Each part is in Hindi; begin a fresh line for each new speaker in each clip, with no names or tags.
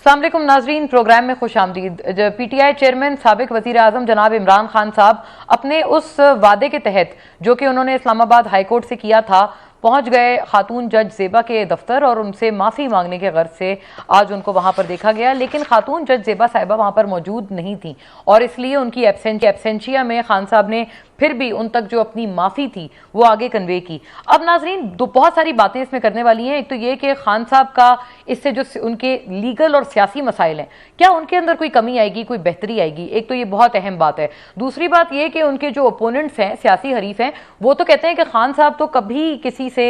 अस्सलाम वालेकुम नाजरीन, प्रोग्राम में खुश आमदीद। पीटीआई चेयरमैन साबिक वज़ीर आज़म जनाब इमरान खान साहब अपने उस वादे के तहत जो कि उन्होंने इस्लामाबाद हाई कोर्ट से किया था, पहुंच गए खातून जज ज़ेबा के दफ्तर और उनसे माफ़ी मांगने के गर्ज से आज उनको वहां पर देखा गया। लेकिन खातून जज ज़ेबा साहिबा वहां पर मौजूद नहीं थी और इसलिए उनकी एब्सेंशिया में खान साहब ने फिर भी उन तक जो अपनी माफ़ी थी वो आगे कन्वे की। अब नाजरीन बहुत सारी बातें इसमें करने वाली हैं। एक तो ये कि खान साहब का इससे जो उनके लीगल और सियासी मसाइल हैं, क्या उनके अंदर कोई कमी आएगी, कोई बेहतरी आएगी? एक तो ये बहुत अहम बात है। दूसरी बात ये कि उनके जो ओपोनेंट्स हैं, सियासी हरीफ हैं, वो तो कहते हैं कि खान साहब तो कभी किसी से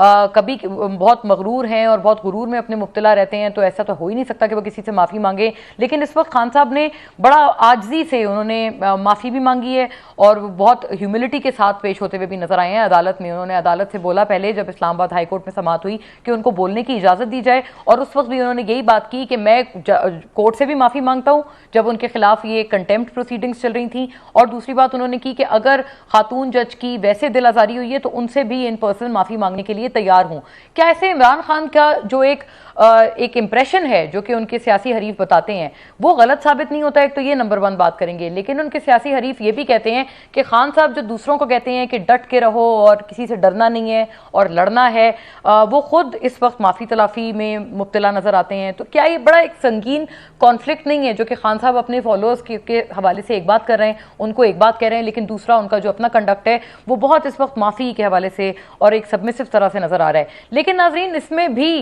कभी बहुत मगरूर हैं और बहुत गुरूर में अपने मुब्तला रहते हैं, तो ऐसा तो हो ही नहीं सकता कि वो किसी से माफ़ी मांगे। लेकिन इस वक्त खान साहब ने बड़ा आजिज़ी से उन्होंने माफ़ी भी मांगी है और बहुत ह्यूमिलिटी के साथ पेश होते हुए भी नजर आए हैं अदालत में। उन्होंने अदालत से बोला पहले जब इस्लामाबाद हाई कोर्ट में समाअत हुई कि उनको बोलने की इजाज़त दी जाए, और उस वक्त भी उन्होंने यही बात की कि मैं कोर्ट से भी माफ़ी मांगता हूँ जब उनके खिलाफ ये कंटेम्प्ट प्रोसीडिंग्स चल रही थी। और दूसरी बात उन्होंने की कि अगर खातून जज की वैसे दिल आज़ारी हुई है तो उनसे भी इन पर्सन माफ़ी मांगने के लिए तैयार हूँ। क्या ऐसे इमरान खान का जो एक इंप्रेशन है जो कि उनके सियासी हरीफ बताते हैं वो गलत साबित नहीं होता? एक तो ये नंबर 1 बात करेंगे। लेकिन उनके सियासी हरीफ ये भी कहते हैं कि खान साहब जो दूसरों को कहते हैं कि डट के रहो और किसी से डरना नहीं है और लड़ना है, वो खुद इस वक्त माफ़ी तलाफ़ी में मुब्तला नजर आते हैं। तो क्या ये बड़ा एक संगीन कॉन्फ्लिक्ट नहीं है जो कि खान साहब अपने फॉलोअर्स के हवाले से एक बात कर रहे हैं, उनको एक बात कह रहे हैं, लेकिन दूसरा उनका जो अपना कंडक्ट है वो बहुत इस वक्त माफ़ी के हवाले से और एक सबमिसिव तरह से नजर आ रहा है। लेकिन नाजरीन इसमें भी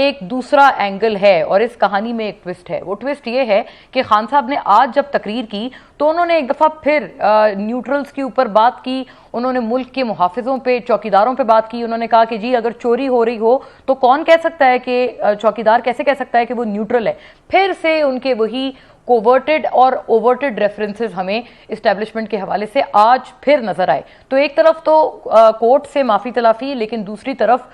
एक दूसरा एंगल है और इस कहानी में एक ट्विस्ट है। वो ट्विस्ट ये है कि खान साहब ने आज जब तकरीर की तो उन्होंने एक दफ़ा फिर न्यूट्रल्स के ऊपर बात की। उन्होंने मुल्क के मुहाफिजों पे, चौकीदारों पे बात की। उन्होंने कहा कि जी अगर चोरी हो रही हो तो कौन कह सकता है कि चौकीदार कैसे कह सकता है कि वो न्यूट्रल है? फिर से उनके वही कोवर्टेड और ओवर्टेड रेफरेंसेस हमें इस्टेब्लिशमेंट के हवाले से आज फिर नजर आए। तो एक तरफ तो कोर्ट से माफ़ी तलाफ़ी, लेकिन दूसरी तरफ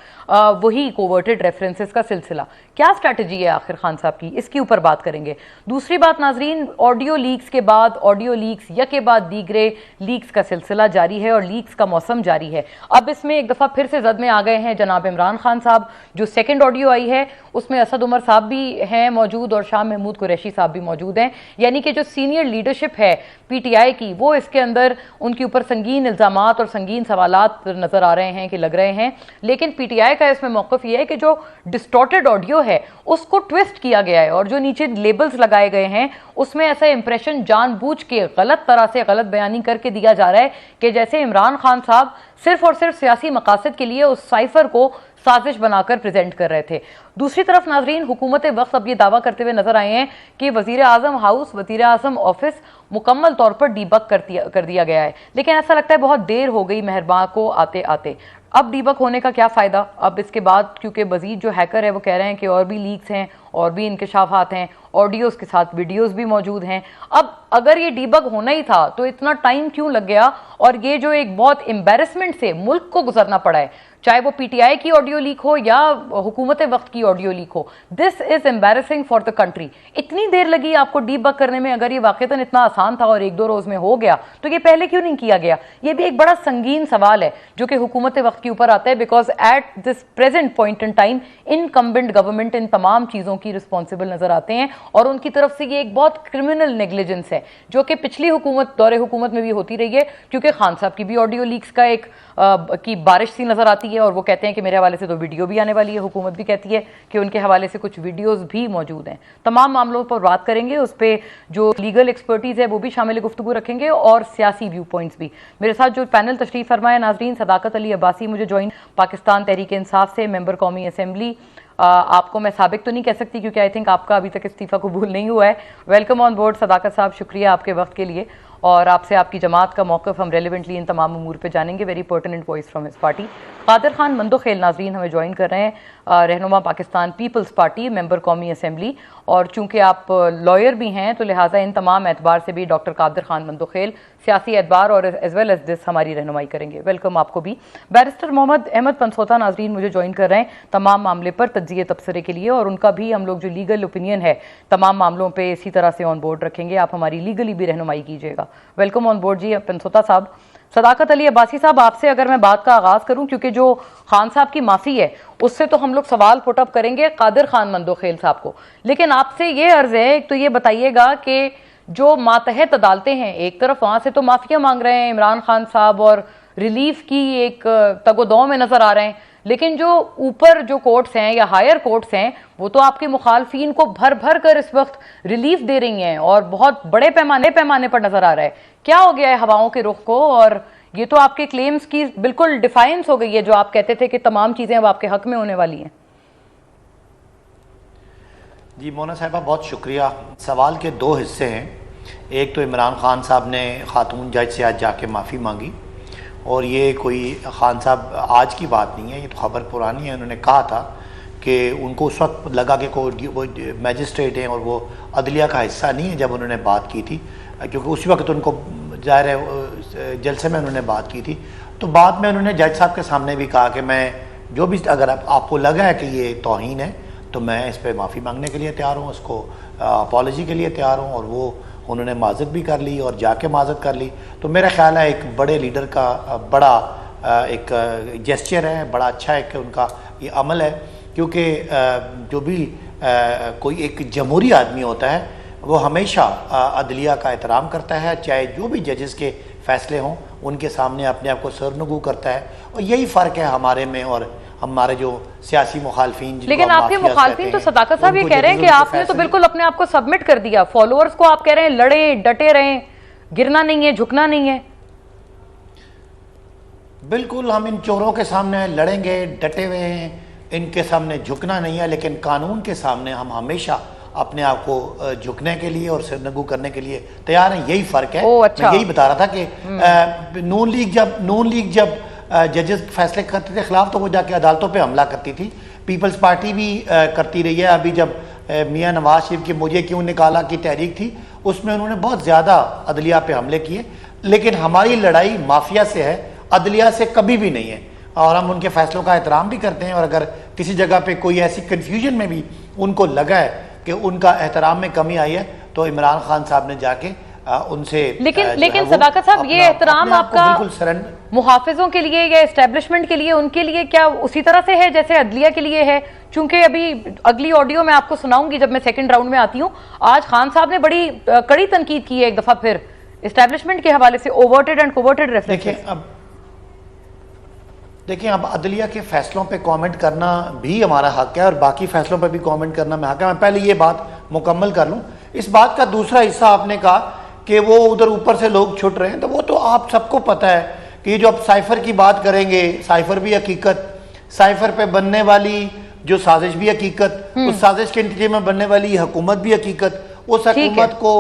वही कोवर्टेड रेफरेंसेस का सिलसिला। क्या स्ट्रैटेजी है आखिर खान साहब की, इसके ऊपर बात करेंगे। दूसरी बात नाजरीन, ऑडियो लीक्स के बाद ऑडियो लीक्स यके बाद दीगरे लीक्स का सिलसिला जारी है और लीक्स का मौसम जारी है। अब इसमें एक दफ़ा फिर से जद में आ गए हैं जनाब इमरान खान साहब। जो सेकेंड ऑडियो आई है उसमें असद उमर साहब भी हैं मौजूद और शाह महमूद कुरैशी साहब भी मौजूद हैं। यानी कि जो सीनियर लीडरशिप है पीटीआई की वो इसके अंदर उनके ऊपर संगीन इल्जामात और संगीन सवालात नजर आ रहे हैं कि लग रहे हैं। लेकिन पीटीआई का इसमें मौक़िफ़ ये है कि जो डिस्टॉर्टेड ऑडियो है उसको ट्विस्ट किया गया है और जो नीचे लेबल्स लगाए गए हैं उसमें ऐसा इंप्रेशन जानबूझ के गलत तरह से गलत बयानी करके दिया जा रहा है कि जैसे इमरान खान साहब सिर्फ और सिर्फ सियासी मकासद के लिए उस साइफर को साजिश बनाकर प्रेजेंट कर रहे थे। दूसरी तरफ नाजरीन हुकूमत वक्त अब ये दावा करते हुए नजर आए हैं कि वजीर आजम हाउस, वजीर आजम ऑफिस मुकम्मल तौर पर डीबग कर दिया गया है। लेकिन ऐसा लगता है बहुत देर हो गई मेहरबान को आते आते। अब डीबग होने का क्या फ़ायदा अब इसके बाद, क्योंकि मजीद जो हैकर है वो कह रहे हैं कि और भी लीक्स हैं और भी इंकशाफात हैं, ऑडियोज़ के साथ वीडियोज़ भी मौजूद हैं। अब अगर ये डीबग होना ही था तो इतना टाइम क्यों लग गया और ये जो एक बहुत एम्बेरसमेंट से मुल्क को गुजरना पड़ा है, चाहे वो पीटीआई की ऑडियो लीक हो या हुकूमत वक्त की ऑडियो लीक हो, this is embarrassing for the country. इतनी देर लगी आपको डीबग करने में। अगर ये वाकईतन इतना आसान था और 1-2 रोज में हो गया तो ये पहले क्यों नहीं किया गया? ये भी एक बड़ा संगीन सवाल है जो कि हुकूमत वक्त के ऊपर आता है, because at this present point in time incumbent government in तमाम चीज़ों की रिस्पॉन्सिबल नजर आते हैं और उनकी तरफ से ये एक बहुत क्रिमिनल नेग्लिजेंस है जो कि पिछली हुकूमत, दौरे हुकूमत में भी होती रही है। क्योंकि खान साहब की भी ऑडियो लीक्स का एक की बारिश सी नजर आती है और वो कहते हैं कि मेरे हवाले से तो वीडियो भी आने वाली है। हुकूमत भी कहती है कि उनके हवाले से कुछ वीडियोस भी मौजूद हैं। तमाम मामलों पर बात करेंगे, उस पर जो लीगल एक्सपर्टीज़ है वो भी शामिल गुफ्तगू रखेंगे और सियासी व्यू पॉइंट्स भी। मेरे साथ जो पैनल तशरीफ़ फरमाए नाजरीन, सदाकत अली अब्बासी मुझे ज्वाइन पाकिस्तान तहरीक इंसाफ से, मेंबर कौमी असेंबली। आपको मैं साबिक तो नहीं कह सकती क्योंकि आई थिंक आपका अभी तक इस्तीफ़ा कबूल नहीं हुआ है। वेलकम ऑन बोर्ड सदाकत साहब, शुक्रिया आपके वक्त के लिए और आपसे आपकी जमात का मौक़िफ़ हम रेलिवेंटली इन तमाम अमूर पे जानेंगे। Very pertinent voice from his party. Qadir Khan Mandokhel नाजरीन हमें ज्वाइन कर रहे हैं, रहनुमा पाकिस्तान पीपल्स पार्टी, मेंबर कौमी असेंबली। और चूँकि आप लॉयर भी हैं तो लिहाजा इन तमाम एतबार से भी डॉक्टर कादिर खान मंदोखेल सियासी एतबार और एज वेल एज दिस हमारी रहनुमाई करेंगे। वेलकम आपको भी। बैरिस्टर मोहम्मद अहमद पंसोता नाजरीन मुझे ज्वाइन कर रहे हैं तमाम मामले पर तज्जिए तबसरे के लिए और उनका भी हम लोग जो लीगल ओपिनियन है तमाम मामलों पर इसी तरह से ऑन बोर्ड रखेंगे। आप हमारी लीगली भी रहनुमाई कीजिएगा। वेलकम ऑन बोर्ड जी पंसोता साहब। सदाकत अली अब्बासी साहब, आपसे अगर मैं बात का आगाज करूं, क्योंकि जो खान साहब की माफी है उससे तो हम लोग सवाल पुटअप करेंगे कादिर खान मंदोखेल साहब को, लेकिन आपसे ये अर्ज है, एक तो ये बताइएगा कि जो मातहत अदालतें हैं, एक तरफ वहां से तो माफिया मांग रहे हैं इमरान खान साहब और रिलीफ की एक तगोदौ में नजर आ रहे हैं, लेकिन जो ऊपर जो कोर्ट्स हैं या हायर कोर्ट्स हैं वो तो आपके मुखालफिन को भर भर कर इस वक्त रिलीफ दे रही हैं और बहुत बड़े पैमाने पर नजर आ रहा है। क्या हो गया है हवाओं के रुख को? और ये तो आपके क्लेम्स की बिल्कुल डिफाइंस हो गई है, जो आप कहते थे कि तमाम चीजें अब आपके हक में होने वाली हैं।
जी मोना साहिबा, बहुत शुक्रिया। सवाल के दो हिस्से हैं। एक तो इमरान खान साहब ने खातून जज से आज जाके माफ़ी मांगी, और ये कोई खान साहब आज की बात नहीं है, ये तो खबर पुरानी है। उन्होंने कहा था कि उनको उस वक्त लगा कि कोई वो मैजिस्ट्रेट हैं और वो अदलिया का हिस्सा नहीं है जब उन्होंने बात की थी, क्योंकि उसी वक्त उनको ज़ाहिर है जलसे में उन्होंने बात की थी। तो बाद में उन्होंने जज साहब के सामने भी कहा कि मैं जो भी, अगर आपको लगा है कि ये तौहीन है तो मैं इस पर माफ़ी मांगने के लिए तैयार हूँ, उसको अपॉलॉजी के लिए तैयार हूँ। और वो उन्होंने माजत भी कर ली और जाके माजत कर ली। तो मेरा ख्याल है एक बड़े लीडर का बड़ा एक जेस्चर है, बड़ा अच्छा एक उनका ये अमल है, क्योंकि जो भी कोई एक जमहूरी आदमी होता है वो हमेशा अदलिया का एहतराम करता है, चाहे जो भी जजेस के फैसले हों उनके सामने अपने आप को सरनगू करता है। और यही फ़र्क है हमारे में और हमारे जो सियासी मुखालफिन।
लेकिन आपके मुखालफिन तो सदाकत साहब ये कह रहे हैं कि आपने तो बिल्कुल अपने आप को सबमिट कर दिया, फॉलोअर्स को आप कह रहे हैं लड़े डटे रहें, गिरना नहीं है, झुकना नहीं है।
बिल्कुल, हम इन चोरों के सामने लड़ेंगे, डटे हुए हैं, इनके सामने झुकना नहीं है, लेकिन कानून के सामने हम हमेशा अपने आप को झुकने के लिए और सिरनगू करने के लिए तैयार हैं। यही फ़र्क है।
अच्छा।
मैं यही बता रहा था कि नून लीग जब जजेस फैसले करते थे खिलाफ तो वो जाके अदालतों पे हमला करती थी। पीपल्स पार्टी भी करती रही है। अभी जब मियां नवाज शरीफ की मुझे क्यों निकाला की तहरीक थी, उसमें उन्होंने बहुत ज़्यादा अदलिया पे हमले किए, लेकिन हमारी लड़ाई माफिया से है, अदलिया से कभी भी नहीं है। और हम उनके फैसलों का एहतराम भी करते हैं, और अगर किसी जगह पे कोई ऐसी कन्फ्यूजन में भी उनको लगा है कि उनका एहतराम में कमी आई है तो इमरान खान साहब ने जाके उनसे
लेकिन सदाकत साहब, ये एहतराम आपका मुहाफिजों के लिए या एस्टेब्लिशमेंट के लिए, उनके लिए क्या उसी तरह से है जैसे अदलिया के लिए है? चूंकि अभी अगली ऑडियो मैं आपको सुनाऊंगी जब मैं सेकंड राउंड में आती हूँ। आज खान साहब ने बड़ी कड़ी तनकीद की है एक दफा फिर एस्टेब्लिशमेंट के हवाले से, ओवर्टेड एंड कोवर्टेड रेफरेंसेस।
देखिए, अब अदलिया के फैसलों पे कमेंट करना भी हमारा हक है और बाकी फैसलों पे भी कमेंट करना मैं हक है। मैं पहले ये बात मुकम्मल कर लूँ। इस बात का दूसरा हिस्सा आपने कहा कि वो उधर ऊपर से लोग छुट रहे हैं, तो वो तो आप सबको पता है कि ये जो अब साइफर की बात करेंगे, साइफर भी हकीकत, साइफर पे बनने वाली जो साजिश भी हकीकत, उस साजिश के नतीजे में बनने वाली हुकूमत भी हकीकत, उस हुकूमत को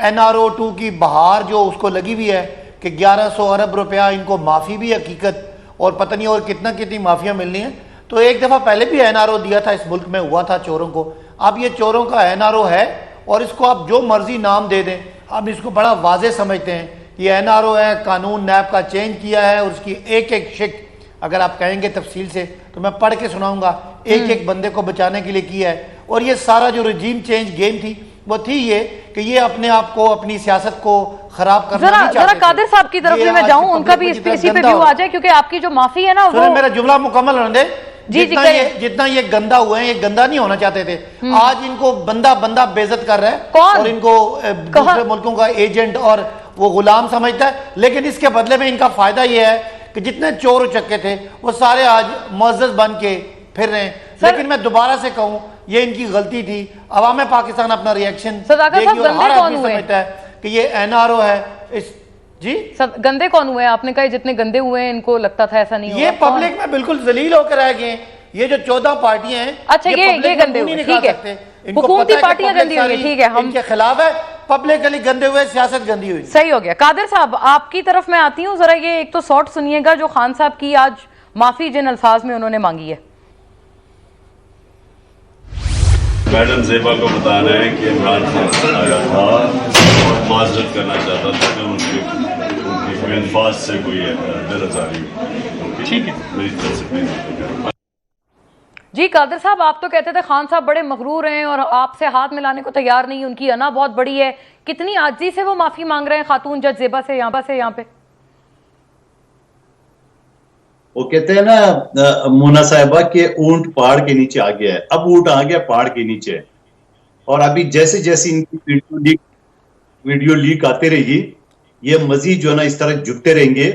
NRO2 की बहार जो उसको लगी हुई है कि 1100 अरब रुपया इनको माफ़ी भी हकीकत, और पता नहीं और कितनी माफिया मिलनी है। तो एक दफ़ा पहले भी NRO दिया था, इस मुल्क में हुआ था चोरों को। अब ये चोरों का NRO है और इसको आप जो मर्जी नाम दे दें, हम इसको बड़ा वाजे समझते हैं। ये NRO है, कानून नैब का चेंज किया है, और उसकी एक एक शिक अगर आप कहेंगे तफसील से तो मैं पढ़ के सुनाऊंगा, एक एक बंदे को बचाने के लिए किया है। और ये सारा जो रजीम चेंज गेम थी वो थी ये कि ये अपने आप को, अपनी सियासत को खराब करना नहीं चाहते।
जरा कादिर साहब की तरफ से मैं जाऊं, उनका भी इसी पे व्यू आ जाए, क्योंकि आपकी जो माफी है ना वो,
मेरा जुमला मुकम्मल होने दे। जितना ये गंदा हुए हैं, ये गंदा नहीं होना चाहते थे। आज इनको बंदा बेइज्जत कर रहा है और इनको दूसरे मुल्कों का एजेंट और वो गुलाम समझता है। लेकिन इसके बदले में इनका फायदा ये है कि जितने चोर उचक्के थे वो सारे आज मुअज़्ज़ज़ बन के फिर रहे हैं। लेकिन मैं दोबारा से कहूं, ये इनकी गलती थी। अवाम पाकिस्तान अपना रिएक्शन देगी और हर आदमी समझता है कि ये NRO है। इस जी
गंदे कौन हुए? आपने कहा जितने गंदे हुए हैं इनको लगता था ऐसा नहीं,
ये पब्लिक में बिल्कुल जलील होकर रह गए। ये जो 14 पार्टियां हैं,
अच्छा ये गंदे हुए, ठीक है, हुकूमती पार्टियां गंदी हुई, ठीक है, हम
इनके खिलाफ है। पब्लिकली गंदे हुए, सियासत गंदी हुई।
सही हो गया। कादिर साहब, आपकी तरफ मैं आती हूँ, जरा ये एक तो शॉर्ट सुनिएगा जो खान साहब की आज माफी जिन अल्फाज में उन्होंने मांगी है।
मैडम ज़ेबा को बता रहे हैं कि इमरान खान आया था और माजरत करना चाहता था कि उनकी अल्फाज से कोई बेरज़ारी हुई। ठीक है, मेरी तरफ से
जी। कादिर साहब, आप तो कहते थे खान साहब बड़े मगरूर हैं और आपसे हाथ मिलाने को तैयार नहीं, उनकी अना बहुत बड़ी है। कितनी आजी से वो माफी मांग रहे हैं खातून जज ज़ेबा से यहाँ पे?
वो कहते हैं ना मोना साहिबा के ऊंट पहाड़ के नीचे आ गया है, अब ऊंट आ गया पहाड़ के नीचे। और अभी जैसे जैसे इनकी वीडियो लीक आते रहेगी, ये मजीद जो है ना इस तरह झुकते रहेंगे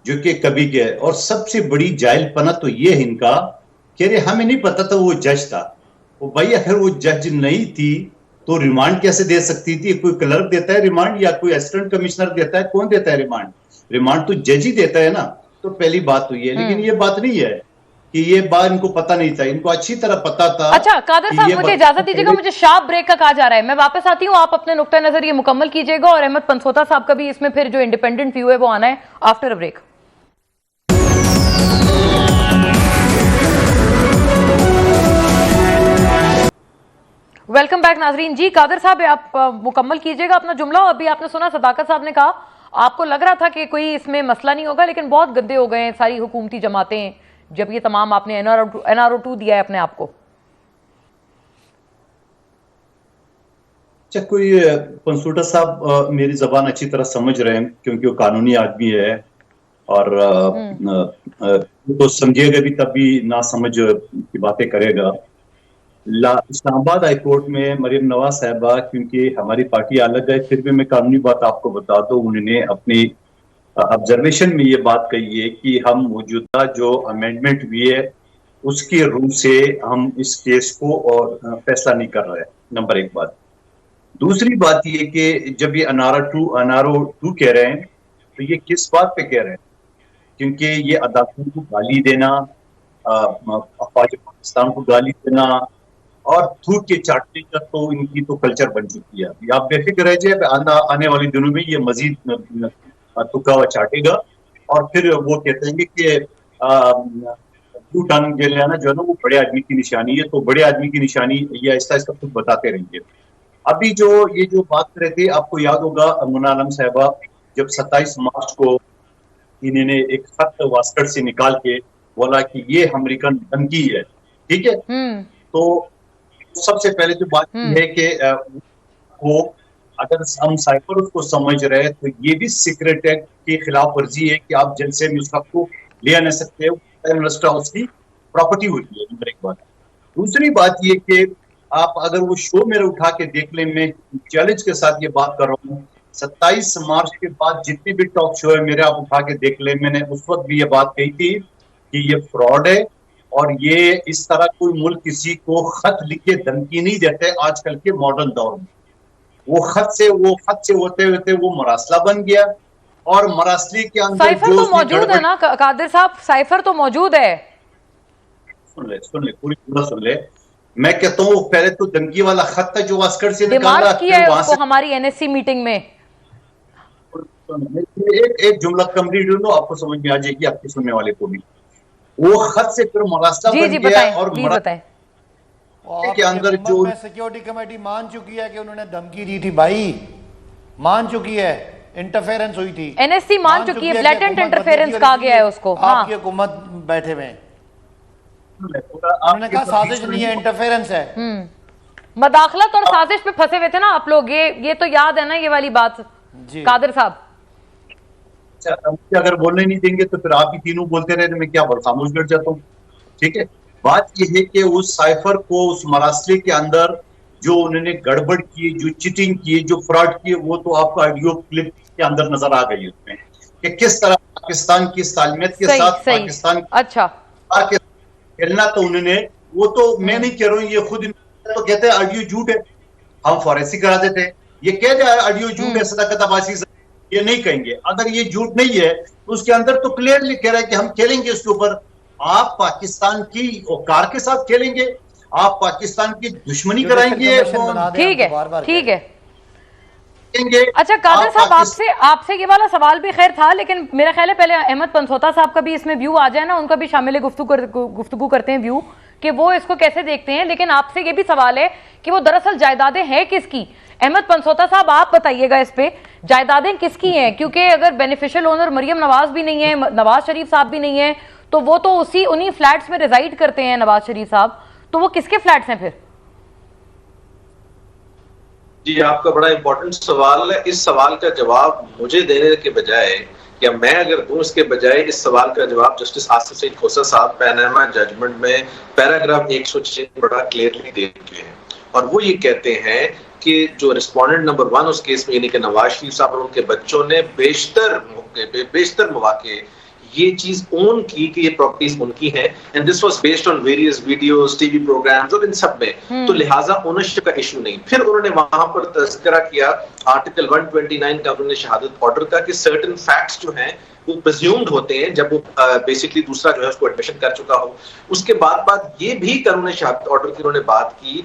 जो कि कभी के। और सबसे बड़ी जाहिलपना तो ये है इनका कि अरे हमें नहीं पता था वो जज था। वो भाई अगर वो जज नहीं थी तो रिमांड कैसे दे सकती थी? कोई क्लर्क देता है रिमांड या कोई असिस्टेंट कमिश्नर देता है? कौन देता है रिमांड? रिमांड तो जज ही देता है ना। तो पहली बात तो ये, लेकिन ये बात नहीं है कि ये बात इनको पता नहीं था, इनको अच्छी तरह पता था।
अच्छा कादर साहब, मुझे इजाजत दीजिएगा, मुझे शार्प ब्रेक का कहा जा रहा है, मैं वापस आती हूँ, आप अपने नुक्ता नजर ये मुकम्मल कीजिएगा और अहमद पंसोता साहब का भी इसमें फिर जो इंडिपेंडेंट व्यू है वो आना है after a break. Welcome back नाजरीन जी। कादर साहब आप मुकम्मल कीजिएगा अपना जुमला। अभी आपने सुना सदाकत साहब ने कहा आपको लग रहा था कि कोई इसमें मसला नहीं होगा, लेकिन बहुत गंदे हो गए हैं सारी हुकूमती जमातें जब ये तमाम आपने NRO2 दिया है अपने आप को।
अच्छा, कोई पंसूटा साहब मेरी जबान अच्छी तरह समझ रहे हैं क्योंकि वो कानूनी आदमी है और तो समझेगा भी तभी ना समझ की बातें करेगा। इस्लामाबाद हाई कोर्ट में मरियम नवाज साहबा, क्योंकि हमारी पार्टी अलग है, फिर भी मैं कानूनी बात आपको बता दूं, उन्होंने अपनी ऑब्जर्वेशन में ये बात कही है कि हम मौजूदा जो अमेंडमेंट हुई है उसके रूप से हम इस केस को और फैसला नहीं कर रहे हैं। नंबर एक बात। दूसरी बात ये कि जब ये NRO2 कह रहे हैं तो ये किस बात पे कह रहे हैं? क्योंकि ये अदालतों को गाली देना, अफवाज पाकिस्तान को गाली देना और थूक के चाटने का तो इनकी तो कल्चर बन चुकी है। आप बेफिक्र रह जाए, आने वाले दिनों में ये मजीद तुक्का व चाटेगा और फिर वो कहते हैं कि टू टन जेल लेना जो है ना वो बड़े आदमी की निशानी है। तो बड़े आदमी की निशानी ये आहिस्ता आहिस्ता खुद बताते रहेंगे। अभी जो ये जो बात कर रहे थे, आपको याद होगा मुन्ना आलम साहबा जब 27 मार्च को इन्होंने एक खत वास्कट से निकाल के बोला कि ये अमेरिकन धमकी है, ठीक है। तो सबसे पहले तो बात है कि वो अगर हम साइफर उसको समझ रहे हैं तो ये भी सीक्रेट एक्ट की खिलाफ वर्जी है कि आप जलसे में उस को ले नहीं सकते हो, उसकी प्रॉपर्टी होती है। नंबर एक बात। दूसरी बात ये कि आप अगर वो शो मेरे उठा के देख लें, मैं चैलेंज के साथ ये बात कर रहा हूँ, 27 मार्च के बाद जितनी भी टॉक शो है मेरे, आप उठा के देख लें। मैंने उस वक्त भी ये बात कही थी कि ये फ्रॉड है और ये इस तरह कोई मुल्क किसी को खत लिख के धमकी नहीं देते आजकल के मॉडर्न दौर में। वो खत से होते होते वो मरासला बन गया और मरासली के अंदर
साइफर तो मौजूद है ना कादिर साहब, साइफर तो मौजूद है।
सुन ले पूरी पूरा सुन ले। मैं कहता हूँ पहले तो धमकी वाला खत था जो वास्कर से निकाला
वहां से हमारी NSC मीटिंग में।
एक जुमला कंप्लीट लो, आपको समझ में आ जाएगी, आपके सुनने वाले को भी। वो खत से फिर मरासला बन गया और
के अंदर जो सिक्योरिटी कमेटी मान चुकी है कि उन्होंने धमकी दी थी, भाई मान चुकी है, इंटरफेरेंस हुई थी,
NSC मान चुकी है, ब्लैटेंट इंटरफेरेंस कहा गया है उसको।
आपकी हुकूमत बैठे हुए उन्होंने कहा साजिश नहीं है, इंटरफेरेंस है।
मदाखलत और साजिश पे फंसे हुए थे ना आप लोग, ये तो याद है ना ये वाली बात कादिर साहब।
अगर बोलने नहीं देंगे तो फिर आप ही तीनों बोलते रहे, मैं क्या बोल, खामोश बैठ जाता हूँ, ठीक है। बात यह है कि उस साइफर को, उस मरासले के अंदर जो उन्होंने गड़बड़ की, जो चीटिंग की, जो फ्रॉड किए, वो तो आपको ऑडियो क्लिप के अंदर नजर आ गई उसमें कि किस तरह पाकिस्तान की सालमियत के साथ पाकिस्तान के खेलना। तो उन्होंने वो तो मैं नहीं कह रहा हूँ, ये खुद तो कहते हैं ऑडियो झूठ है, हम फॉरेंसी करा देते हैं, ये कह जाए ऑडियो झूठ है, सदाकत अब्बासी से ये नहीं कहेंगे। अगर ये झूठ नहीं है तो उसके अंदर तो क्लियरली कह रहा है कि हम खेलेंगे उसके ऊपर। आप पाकिस्तान की औकार के साथ खेलेंगे, आप पाकिस्तान की दुश्मनी कराएंगे।
ठीक है, ठीक है। अच्छा कादिर साहब, आपसे ये वाला सवाल भी खैर था, लेकिन मेरा ख्याल है पहले अहमद पंसोता साहब का भी इसमें व्यू आ जाए ना, उनका भी शामिल गुफ्तगू करते हैं व्यू कि वो इसको कैसे देखते हैं। लेकिन आपसे ये भी सवाल है कि वो दरअसल जायदादें हैं किसकी। अहमद पंसोता साहब आप बताइएगा इस पे, जायदादें किसकी हैं? क्योंकि अगर बेनिफिशियल ओनर मरियम नवाज भी नहीं है, नवाज शरीफ साहब भी नहीं है, तो वो तो उन्हीं फ्लैट्स में रिजाइड करते हैं नवाज शरीफ साहब, तो वो किसके फ्लैट्स हैं फिर?
जी, आपका बड़ा इंपॉर्टेंट सवाल है। इस सवाल का जवाब मुझे देने के बजाय या मैं अगर दूं, इसके बजाय इस सवाल का जवाब जस्टिस आसिफ सईद खोसा साहब पैनामा जजमेंट में पैराग्राफ 106 बड़ा क्लियरली दे चुके हैं, और वो ये कहते हैं कि जो रिस्पोंडेंट नंबर 1 उस केस में यानी कि नवाज शरीफ साहब और उनके बच्चों ने बेशतर मौके ये चीज ओन की कि ये प्रॉपर्टीज उनकी हैं, and this was based on various videos, TV programs और इन सब में, तो लिहाजा ओनरशिप का इशू नहीं। फिर उन्होंने वहां पर तज़किरा किया आर्टिकल 129 का, उन्होंने शहादत ऑर्डर का कि सर्टेन फैक्ट्स जो हैं वो प्रिज्यूम्ड होते हैं जब वो बेसिकली दूसरा जो है उसको एडमिशन कर चुका हो। उसके बाद ये भी कानून शहादत ऑर्डर की उन्होंने बात की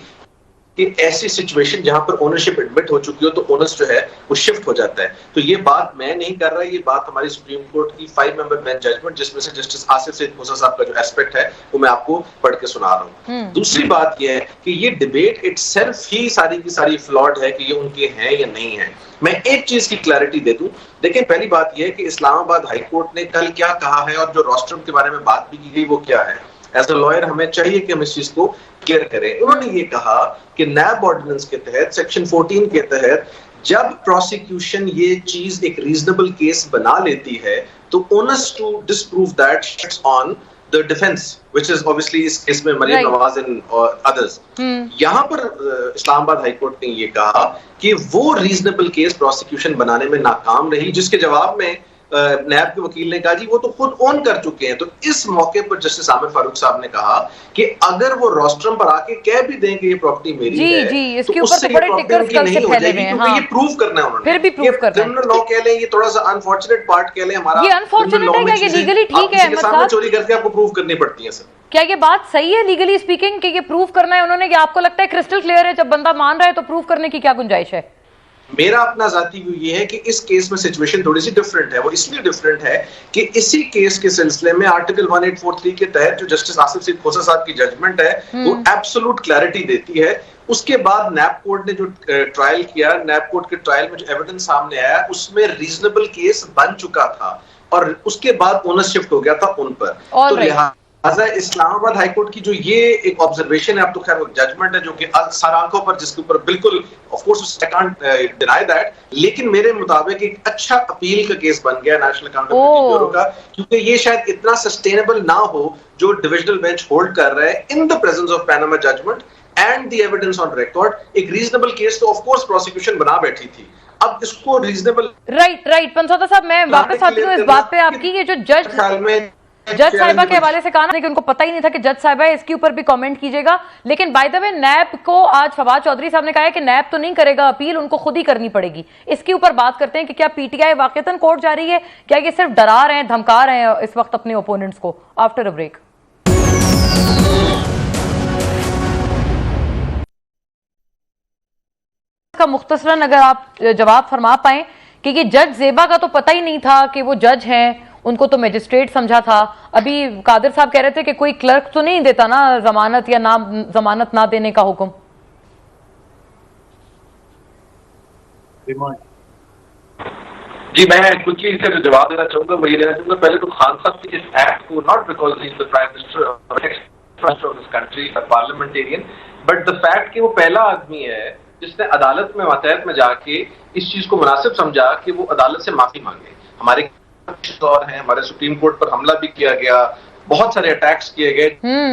कि ऐसी सिचुएशन जहां पर ओनरशिप एडमिट हो चुकी हो तो ओनर्स जो है वो शिफ्ट हो जाता है। तो ये बात मैं नहीं कर रहा, ये बात हमारी सुप्रीम कोर्ट की 5 मेंबर बेंच जजमेंट, जिसमें से जस्टिस आसिफ सईद मूसा साहब का जो एस्पेक्ट है वो मैं आपको पढ़ के सुना रहा हूँ। दूसरी बात यह है कि ये डिबेट इटसेल्फ ही सारी की सारी फ्लॉड है कि ये उनके हैं या नहीं है। मैं एक चीज की क्लैरिटी दे दूं, देखिए पहली बात यह है कि इस्लामाबाद हाई कोर्ट ने कल क्या कहा है और जो रोस्ट्रम के बारे में बात भी की गई वो क्या है। एज अ लॉयर हमें चाहिए कि हम इस चीज को क्लियर करें। उन्होंने ये कहा कि नैब ऑर्डिनेंस के तहत सेक्शन 14 के तहत जब प्रोसिक्यूशन ये चीज एक रीजनेबल केस बना लेती है तो onus to disprove that shifts on the defence, which is obviously इस केस में मरियम नवाज एंड अदर्स। यहां पर इस्लामाबाद हाई कोर्ट ने ये कहा कि वो रीजनेबल केस प्रोसिक्यूशन बनाने में नाकाम रही, जिसके जवाब में नैब के वकील ने कहा जी वो तो खुद ऑन कर चुके हैं। तो इस मौके पर जस्टिस आमिर फारूक साहब ने कहा कि अगर वो रोस्ट्रम पर आके कह भी दें कि ये प्रॉपर्टी मेरी है,
जी, इसके
तो
ऊपर
उससे
तो बड़े टिकर्स कल से फैले हुए हैं।
हाँ। ये प्रूव करना है उन्होंने,
फिर भी प्रूव करना है।
क्रिमिनल लॉ कह लें, ये थोड़ा सा अनफॉर्चुनेट पार्ट कह लें हमारा,
ये अनफॉर्चुनेट है क्या? ये लीगली ठीक है?
सामने चोरी करके आपको प्रूव करनी पड़ती है सर।
क्या ये बात सही है लीगली स्पीकिंग कि ये प्रूव करना है उन्होंने, कि आपको लगता है क्रिस्टल क्लियर है, जब बंदा मान रहा है तो प्रूव करने की क्या गुंजाइश है?
मेरा अपना जाती व्यू ये है कि इस केस में सिचुएशन थोड़ी सी डिफरेंट है। वो इसलिए डिफरेंट है कि इसी केस के सिलसिले में आर्टिकल 1843 के तहत जो जस्टिस आसिफ सईद खोसा साहब की जजमेंट है वो एब्सोल्यूट क्लैरिटी देती है। उसके बाद नैब कोर्ट ने जो ट्रायल किया, नैब कोर्ट के ट्रायल में जो एविडेंस सामने आया उसमें रीजनेबल केस बन चुका था और उसके बाद ओनर शिफ्ट हो गया था उन पर। तो लिहाजा इस्लामाबाद हाई कोर्ट की जो ये एक ऑब्जर्वेशन है, अब तो खैर वो जजमेंट है जो कि सर आंखों पर, जिसके ऊपर बिल्कुल of course I can't deny that, लेकिन मेरे मुताबिक एक अच्छा अपील का केस बन गया नेशनल अकाउंटेबिलिटी ब्यूरो का, क्योंकि ये शायद इतना सस्टेनेबल ना हो जो डिविजनल बेंच होल्ड कर रहा है in the presence of Panama judgment and the evidence on record. एक रीजनेबल केस तो ऑफ कोर्स प्रोसिक्यूशन बना बैठी थी, अब इसको रीजनेबल
राइट पंचौता साहब, मैं वापस आती हूँ इस बात पे आपकी। ये जो जज साहिबा के हवाले से कहा ना कि उनको पता ही नहीं था कि जज साहिबा है, इसके ऊपर भी कमेंट कीजिएगा। लेकिन बाय द वे नैब को आज फवाद चौधरी साहब ने कहा है कि नैब तो नहीं करेगा अपील, उनको खुद ही करनी पड़ेगी। इसके ऊपर बात करते हैं कि क्या पीटीआई वाकईतन कोर्ट जा रही है, क्या ये सिर्फ डरा रहे हैं, धमका रहे हैं इस वक्त अपने ओपोनेंट्स को? After a break. का मुख्तसरन अगर आप जवाब फरमा पाए कि ये जज जेबा का तो पता ही नहीं था कि वो जज हैं, उनको तो मजिस्ट्रेट समझा था। अभी कादिर साहब कह रहे थे कि कोई क्लर्क तो नहीं देता ना जमानत या ना जमानत ना देने का हुक्म।
जी मैं क्विकली इसे जो जवाब देना चाहूंगा वही देना चाहूंगा। पहले तो खान साहब की इस एक्ट को, not because he is the prime minister of this country, parliamentarian, but the fact कि वो पहला आदमी है जिसने अदालत में मातहत में जाके इस चीज को मुनासिब समझा कि वो अदालत से माफी मांगे। हमारे दौर है, हमारे सुप्रीम कोर्ट पर हमला भी किया गया, बहुत सारे अटैक्स किए गए,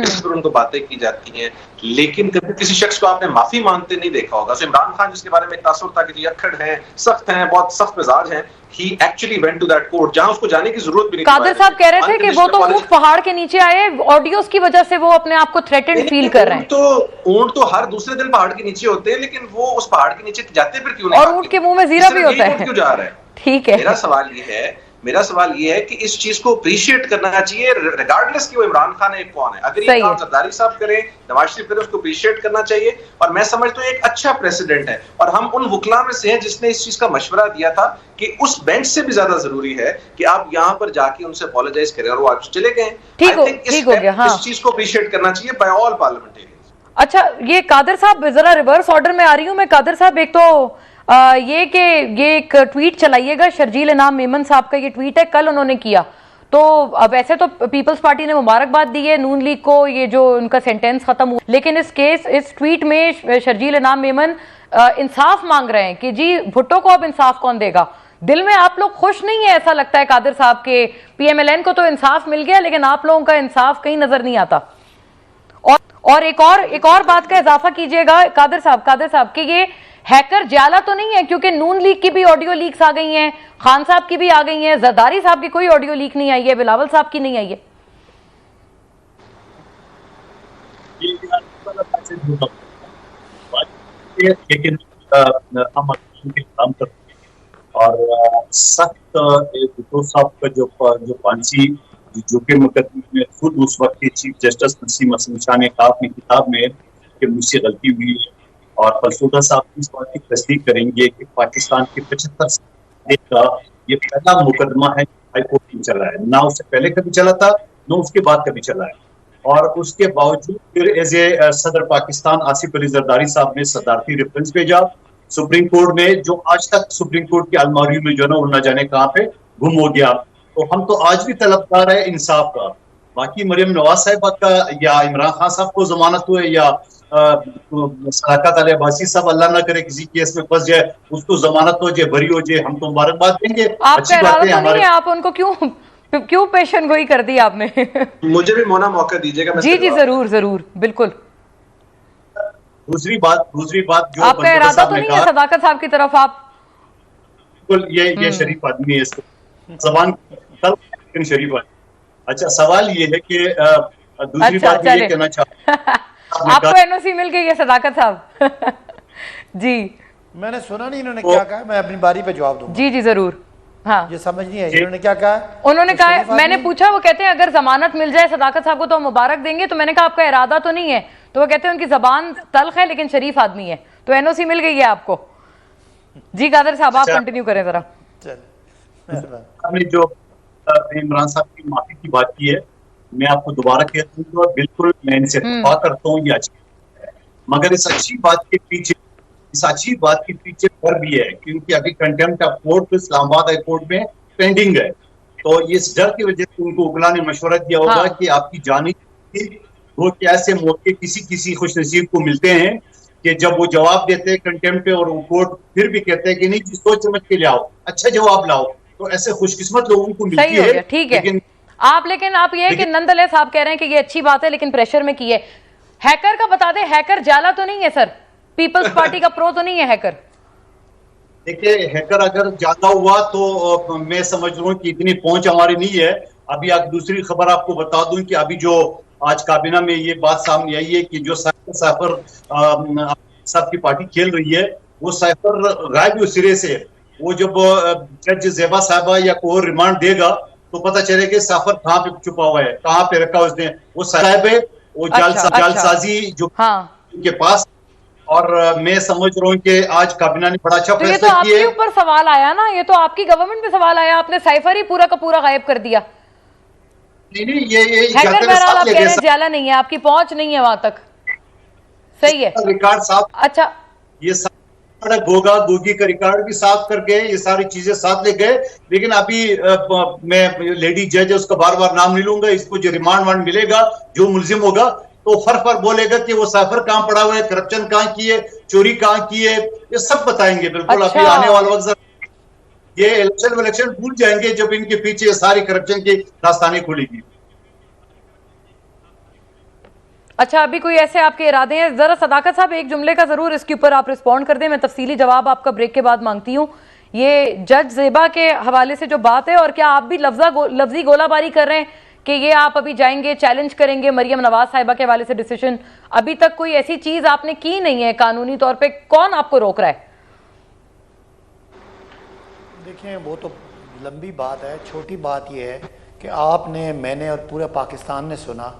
इस पर उनको बातें की जाती हैं, लेकिन कभी किसी शख्स को आपने माफी मांगते नहीं देखा होगा। तो इमरान खान जिसके बारे में तासुर था कि अक्खड़ हैं, सख्त हैं, बहुत सख्त मिजाज हैं, he actually went to that court जहां उसको जाने की जरूरत भी नहीं थी।
कादिर साहब कह रहे थे कि वो तो ऊंट पहाड़ के नीचे आए, ऑडियोज की वजह से वो अपने आप को थ्रेटेंड फील कर रहे हैं।
तो ऊंट तो हर दूसरे दिन पहाड़ के नीचे होते हैं, लेकिन वो उस पहाड़ के नीचे जाते फिर क्यों नहीं?
और ऊंट के मुंह में जीरा भी होता है,
क्यों जा रहा है?
ठीक है,
मेरा सवाल ये है कि इस चीज को अप्रिशिएट करना चाहिए रिगार्डलेस कि वो इमरान खान है कौन है। अगर ये काम जरदारी साहब करें, नवाज शरीफ करें, उसको अप्रिशिएट करना चाहिए। और मैं समझता हूँ एक अच्छा प्रेसिडेंट है, और हम उन वकला में से हैं जिसने इस चीज का मशवरा दिया था कि उस बेंच से भी ज्यादा जरूरी है कि आप यहाँ पर जाके उनसे अपोलोजाइज करें, और वो आज चले गए।
ठीक हो गया। हाँ,
इस चीज को अप्रिशिएट करना चाहिए बाय ऑल पार्लियामेंटेरियंस।
अच्छा, ये कादिर साहब जरा रिवर्स ऑर्डर में आ रही हूँ मैं। कादिर साहब, एक तो ये कि ये एक ट्वीट चलाइएगा, शर्जील इनाम मेमन साहब का ये ट्वीट है, कल उन्होंने किया। तो वैसे तो पीपल्स पार्टी ने मुबारकबाद दी है नून लीग को, ये जो उनका सेंटेंस खत्म हुआ, लेकिन इस ट्वीट में शर्जील इनाम मेमन इंसाफ मांग रहे हैं कि जी भुट्टो को अब इंसाफ कौन देगा। दिल में आप लोग खुश नहीं है, ऐसा लगता है कादिर साहब के PMLN को तो इंसाफ मिल गया, लेकिन आप लोगों का इंसाफ कहीं नजर नहीं आता। और एक और बात का इजाफा कीजिएगा कादिर साहब कि ये हैकर जाला तो नहीं है, क्योंकि नून लीग की भी ऑडियो लीक्स आ गई हैं, खान साहब की भी आ गई हैं, जरदारी साहब की कोई ऑडियो लीक नहीं आई है, बिलावल साहब की नहीं आई है।
लेकिन हम काम करते हैं और सख्त भुट्टो साहब का जो फांसी जो के मुकदमे में खुद उस वक्त के चीफ जस्टिस नसीम असलम शाह ने कहा अपनी किताब में कि मुझसे गलती हुई है, और फलसूदा साहब इस बात की तस्दीक करेंगे कि पाकिस्तान के 75 साल का ये पहला मुकदमा है हाई कोर्ट में चला है, ना उससे पहले कभी चला था ना उसके बाद कभी चला है। और उसके बावजूद फिर एज ए सदर पाकिस्तान आसिफ अली जरदारी साहब ने सदारती रेफरेंस भेजा सुप्रीम कोर्ट में, जो आज तक सुप्रीम कोर्ट की अलमारी में जो है ना वो न जाने कहाँ पे गुम हो गया। तो हम तो आज भी तलबदार है इंसाफ का। बाकी मरियम नवाज साहिबा का या इमरान खान साहब को जमानत हुए या सदाकत अली अब्बासी साहब अल्लाह ना करे किसी केस में फंस जाए, उसको जमानत हो जाए, बरी हो जाए, हम तो मुबारकबाद देंगे।
आपका इरादा तो नहीं है, आप उनको क्यों पेशन गोई कर दी आपने?
मुझे भी मौका दीजिएगा।
जी जरूर बिल्कुल।
दूसरी बात जो
आपका इरादा तो नहीं है सदाकत साहब की तरफ आप?
बिल्कुल, ये शरीफ आदमी है, इसको जबान शरीफ आदमी। अच्छा, सवाल ये है कि दूसरी बात ये कहना चाहता
आपको NOC मिल गई है सदाकत साहब? जी
मैंने सुना नहीं इन्होंने क्या कहा, मैं अपनी बारी पे जवाब दूंगा।
जी जरूर। हाँ,
ये समझ नहीं आई इन्होंने क्या कहा।
उन्होंने कहा, मैंने पूछा, वो कहते हैं अगर जमानत मिल जाए सदाकत साहब को तो मुबारक देंगे, तो मैंने कहा आपका इरादा तो नहीं है, तो वो कहते हैं उनकी जबान तल्ख है लेकिन शरीफ आदमी है, तो NOC मिल गई है आपको। जी कादिर साहब आप कंटिन्यू करें जरा।
आपने जो इमरान साहब की माफी की बात की है, मैं आपको दोबारा कहता हूँ, बिल्कुल मैं इनसे दफा करता हूँ, ये अच्छी है, मगर इस अच्छी बात के पीछे डर भी है, क्योंकि अभी contempt of court Islamabad high court में पेंडिंग है। तो इस डर की वजह से उनको उगला ने मशवरा दिया होगा कि आपकी जानी वो कैसे मौके किसी खुश नसीब को मिलते हैं कि जब वो जवाब देते हैं कंटेम्प्ट पे और वो कोर्ट फिर भी कहते हैं कि नहीं जी सोच समझ के ले आओ, अच्छा जवाब लाओ, तो ऐसे खुशकिस्मत लोगों को मिलती है।
ठीक है, लेकिन आप ये है कि नंदलेस आप कह रहे हैं कि ये अच्छी बात है लेकिन प्रेशर में की है। हैकर का बता दें, हैकर जाला तो नहीं है सर, पीपल्स पार्टी का प्रो तो नहीं है हैकर?
देखिए, हैकर अगर ज्यादा हुआ तो मैं समझ रहा हूँ कि इतनी पहुंच हमारी नहीं है। अभी आप दूसरी खबर आपको बता दूं कि अभी जो आज काबीना में ये बात सामने आई है कि जो साइफर साहब की पार्टी खेल रही है, वो साइफर गायब हुए सिरे से। वो जब जज जेबा साहबा या कोई रिमांड देगा तो पता चलेगा साइफर कहाँ पे छुपा हुआ है, कहाँ पे रखा उसने। वो साहब है, वो जालसाजी जो उनके पास। और मैं समझ रहा हूँ कि आज काबीना ने बड़ा अच्छा फैसला किया।
आपके ऊपर सवाल आया ना, ये तो आपकी गवर्नमेंट पे सवाल आया, आपने साइफर ही पूरा का पूरा गायब कर दिया।
नहीं, ये
हैकर बहरहाल आप कह रहे हैं जाला नहीं है, आपकी पहुंच नहीं है वहां तक, सही है।
रिकॉर्ड साफ,
अच्छा,
ये गोगा गोगी का रिकॉर्ड भी साफ कर गए, ये सारी चीजें साथ ले गए। लेकिन अभी मैं लेडी जज है उसका बार बार नाम नहीं लूंगा, इसको जो रिमांड वांड मिलेगा, जो मुलजिम होगा तो फर बोलेगा कि वो साइफर कहाँ पड़ा हुआ है, करप्शन कहाँ की है, चोरी कहाँ की है, ये सब बताएंगे बिल्कुल। अभी आने वाला वक्त ये इलेक्शन भूल जाएंगे जब इनके पीछे सारी करप्शन की दास्तानें खुलेगी।
अच्छा, अभी कोई ऐसे आपके इरादे हैं? जरा सदाकत साहब एक जुमले का जरूर इसके ऊपर आप रिस्पॉन्ड कर दें, मैं तफसीली जवाब आपका ब्रेक के बाद मांगती हूँ। ये जज जेबा के हवाले से जो बात है, और क्या आप भी लफ्जी गोलाबारी कर रहे हैं कि ये आप अभी जाएंगे चैलेंज करेंगे मरियम नवाज साहिबा के हवाले से डिसीजन? अभी तक कोई ऐसी चीज आपने की नहीं है कानूनी तौर पे, कौन आपको रोक रहा है?
देखिए, वो तो लंबी बात है, छोटी बात यह है कि आपने, मैंने और पूरा पाकिस्तान ने सुना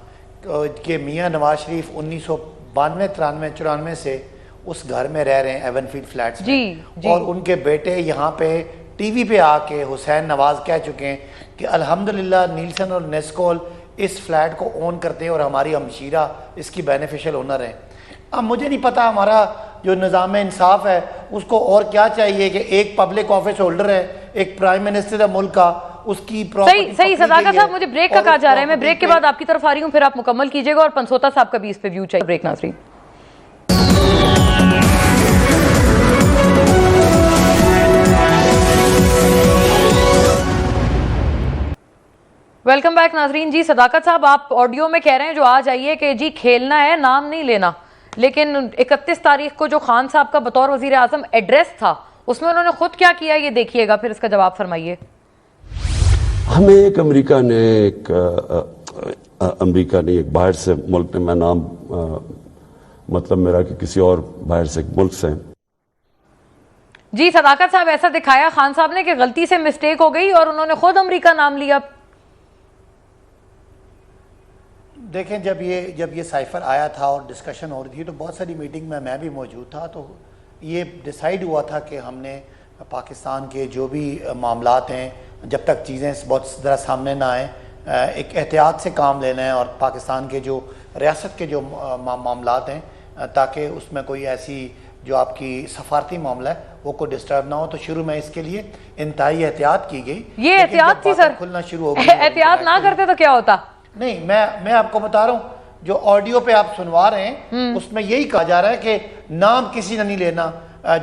कि मियां नवाज शरीफ 1992, 93, 94 से उस घर में रह रहे हैं एवनफील्ड फ्लैट्स में, और उनके बेटे यहाँ पे टीवी पे आके हुसैन नवाज कह चुके हैं कि अल्हम्दुलिल्लाह नीलसन और नेस्कोल इस फ्लैट को ओन करते हैं और हमारी हमशीरा इसकी बेनिफिशियल ओनर है। अब मुझे नहीं पता हमारा जो निज़ाम इंसाफ है उसको और क्या चाहिए कि एक पब्लिक ऑफिस होल्डर है, एक प्राइम मिनिस्टर है मुल्क का, उसकी
सही सदाकत साहब, मुझे ब्रेक का कहा जा रहा है, मैं ब्रेक के बाद आपकी तरफ आ रही हूँ, फिर आप मुकम्मल कीजिएगा, और पंसोता साहब का भी इस पे व्यू चाहिए। ब्रेक नाज़रीन। वेलकम बैक नाजरीन। जी सदाकत साहब, आप ऑडियो में कह रहे हैं जो आज आई है कि जी खेलना है, नाम नहीं लेना, लेकिन 31 तारीख को जो खान साहब का बतौर वजीर आजम एड्रेस था उसमें उन्होंने खुद क्या किया ये देखिएगा, फिर इसका जवाब फरमाइए।
हमें एक अमेरिका ने एक बाहर से मुल्क ने, मैं नाम मतलब मेरा कि किसी और बाहर से मुल्क से।
जी सदाकत साहब, ऐसा दिखाया खान साहब ने कि गलती से मिस्टेक हो गई और उन्होंने खुद अमेरिका नाम लिया।
देखें, जब ये साइफर आया था और डिस्कशन हो रही थी तो बहुत सारी मीटिंग में मैं भी मौजूद था, तो ये डिसाइड हुआ था कि हमने पाकिस्तान के जो भी मामलात हैं, जब तक चीज़ें बहुत ज़रा सामने ना आए, एक एहतियात से काम लेना है और पाकिस्तान के जो रियासत के जो मामलात हैं, ताकि उसमें कोई ऐसी जो आपकी सफारती मामला है वो कोई डिस्टर्ब ना हो, तो शुरू में इसके लिए इंतहाई एहतियात की गई।
ये एहतियात थी सर,
खुलना शुरू हो गई।
एहतियात ना करते तो क्या होता? नहीं,
मैं आपको बता रहा हूँ, जो ऑडियो पे आप सुनवा रहे हैं उसमें यही कहा जा रहा है कि नाम किसी ने नहीं लेना।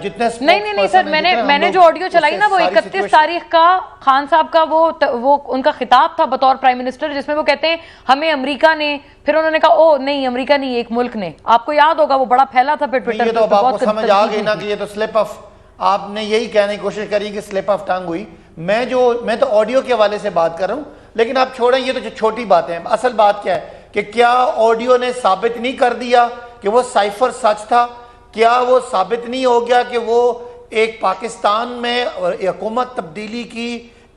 जितने
नहीं सर, मैंने जो ऑडियो चलाई ना वो 31 तारीख का खान साहब का वो उनका खिताब था बतौर प्राइम मिनिस्टर, जिसमें वो कहते हैं हमें अमेरिका ने, फिर उन्होंने कहा ओ नहीं अमेरिका नहीं, एक मुल्क ने। आपको याद होगा वो बड़ा फैला था फिर ट्विटर
पे। आपको समझ आ गई ना कि ये तो स्लिप ऑफ, आपने यही कहने की कोशिश करी कि स्लिप ऑफ टंग हुई। मैं तो ऑडियो के हवाले से बात कर रहा हूँ, लेकिन आप छोड़ें, ये तो छोटी बातें हैं। असल बात क्या है कि क्या ऑडियो ने साबित नहीं कर दिया कि वो साइफर सच था? क्या वो साबित नहीं हो गया कि वो एक पाकिस्तान में हुकूमत तब्दीली की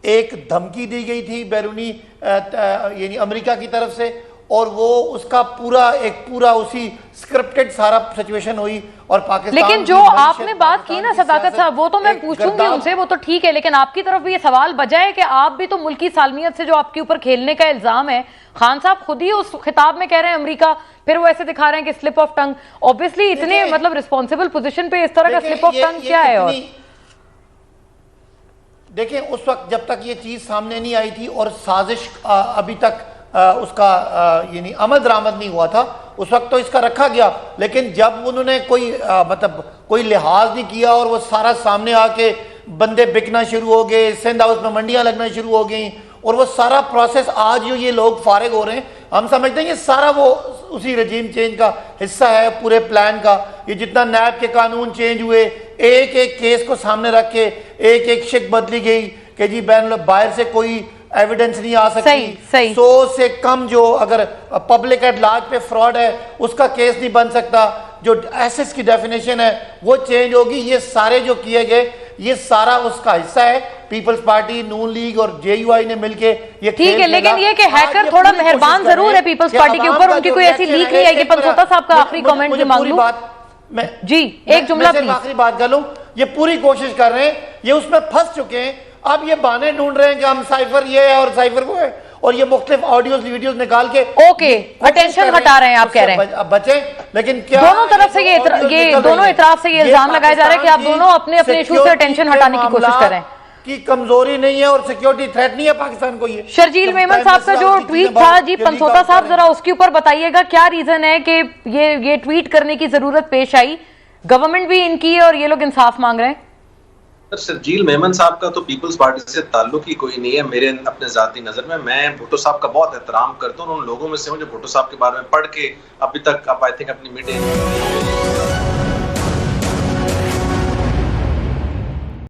एक धमकी दी गई थी बैरूनी यानी अमेरिका की तरफ से, और वो उसका पूरा उसी स्क्रिप्टेड सारा सिचुएशन हुई और पाकिस्तान।
लेकिन जो आपने बात की ना सदाकत साहब, वो तो मैं पूछूंगी उनसे, वो तो ठीक है, लेकिन आपकी तरफ भी ये सवाल बजा है कि आप भी तो मुल्की सालमियत से जो आपके ऊपर खेलने का इल्जाम है, खान साहब खुद ही उस खिताब में कह रहे हैं अमेरिका, फिर वो ऐसे दिखा रहे हैं कि स्लिप ऑफ टंग। ऑब्वियसली इतने मतलब रिस्पॉन्सिबल पोजीशन पे इस तरह का स्लिप ऑफ टंग क्या है? और
देखिए, उस वक्त जब तक ये चीज सामने नहीं आई थी और साजिश अभी तक उसका यानी अमल दरामद नहीं हुआ था, उस वक्त तो इसका रखा गया। लेकिन जब उन्होंने कोई लिहाज नहीं किया और वो सारा सामने आके बंदे बिकना शुरू हो गए, सिंध हाउस में मंडियां लगना शुरू हो गई, और वो सारा प्रोसेस आज जो ये लोग फारिग हो रहे हैं, हम समझते हैं ये सारा वो उसी रजीम चेंज का हिस्सा है, पूरे प्लान का। ये जितना नैब के कानून चेंज हुए, एक एक केस को सामने रख के एक एक शिक बदली गई कि जी बाहर से कोई एविडेंस नहीं आ सकती। 100 से कम जो अगर पब्लिक एट लार्ज पे फ्रॉड है उसका केस नहीं बन सकता। जो एसेट्स की डेफिनेशन है वो चेंज होगी। ये सारे जो किए गए, ये सारा उसका हिस्सा है। पीपल्स पार्टी, नून लीग और जेयूआई ने मिलके ये
ठीक है, लेकिन ये कि हैकर थोड़ा मेहरबान जरूर है पीपल्स पार्टी के ऊपर, उनकी कोई ऐसी लीक नहीं है कि पंसोता साहब का आखिरी कमेंट भी मांग लूं। जी एक जुमला प्लीज,
आखिरी बात कर लूं। ये पूरी कोशिश कर रहे हैं, ये उसमें फंस चुके हैं, अब ये बहाने ढूंढ रहे हैं कि हम साइफर ये है और साइफर वो है, और ये मुख्तलिफ ऑडियोज वीडियोज निकाल के
ओके अटेंशन हटा रहे हैं। आप कह रहे हैं
बचे, लेकिन क्या
दोनों तरफ से ये दोनों इतराफ से ये इल्जाम लगाया जा रहा है कि आप दोनों अपने अपने इशू से अटेंशन हटाने की कोशिश कर रहे हैं
की कमजोरी नहीं है और सिक्योरिटी थ्रेट नहीं है पाकिस्तान को। ये
शर्जील मेमन साहब का जो ट्वीट था, जी पंसोता साहब जरा उसके ऊपर बताइएगा, क्या रीजन है कि ये ट्वीट करने की जरूरत पेश आई? गवर्नमेंट भी इनकी है और ये लोग इंसाफ मांग रहे हैं।
शर्जील मेमन साहब का तो पीपल्स पार्टी से ताल्लुक ही कोई नहीं है मेरे अपने जाती नजर में। मैं भुट्टो साहब का बहुत एहतराम करता हूँ, उन लोगों में से हूँ जो भुट्टो साहब के बारे में पढ़ के अभी तक आप आई थिंक अपनी मीडिया